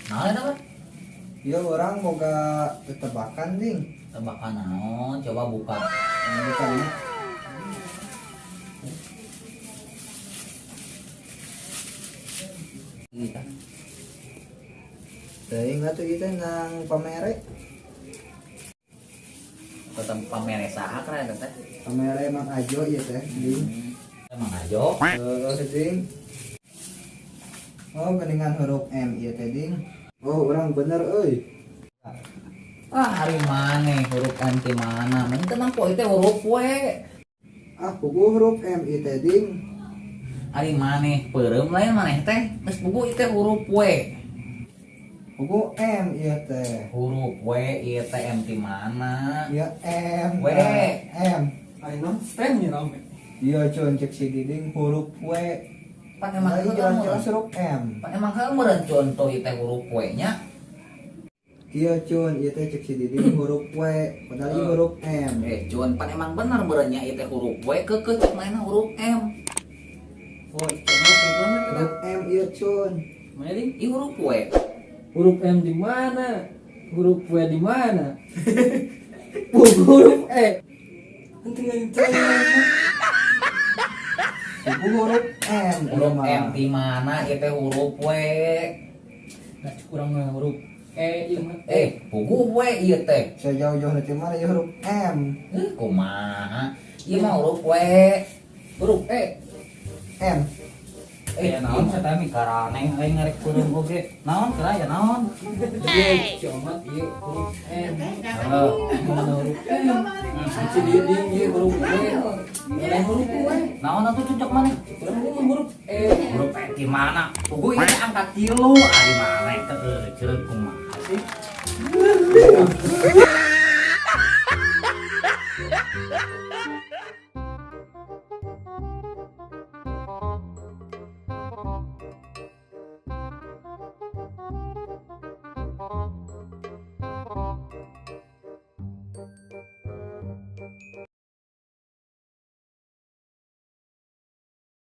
Nah, itu kan Ya orang boga tebakan ding. tebakan naon, coba buka. Bukannya Kita. teuing atuh kita nang pamere. Ketemu pamere saha kira teh? Pamere Mang Ajo ieu teh ding. Emang aja. Ding. Oh, geningan huruf M ieu teh ding. Oh, orang bener euy. Hari mana huruf M di mana? Mun tenang po itu huruf W. Pugu huruf M ieu teh ding. Hari mana peureum lain maneh teh? Geus buku itu huruf W. Pugu M ieu teh. Huruf W ieu teh M di mana? Ya M. W. M. Ayo stand nih rame. Iya con cek si diding huruf W. Pan emang Lain jelas-jelas huruf M. Pan emang meureun contoh itu huruf W nya. Iya con, ieu teh cek si diding huruf W. Padahal ieu huruf M. Cuan pan emang bener benernya itu huruf W keukeuh cek mana huruf M. Oh, coba Huruf M ieu con. mana nih? Ieu huruf W. Huruf M di mana? Huruf W di mana? Huruf E. Penting Pugu huruf M. Huruf ieu mah. M di mana itu huruf W. Nah, kurang mah huruf E ieu mah. Pugu W ieu teh. Sejauh-jauh nanti mana ieu huruf M. Kumaha? Ieu mah huruf W. Huruf E. M. Naon eta mi karaneng aing ngarek peureum oge. Naon kira ya naon? Jadi comat ieu huruf M. Heeh. Mana huruf M? Si dinding ieu huruf W. Mana huruf W? Naon atuh cocok maneh? Kurang mah huruf E. Huruf E di mana? Pugu ieu teh angka 3 ari maneh teh ceureut kumaha sih?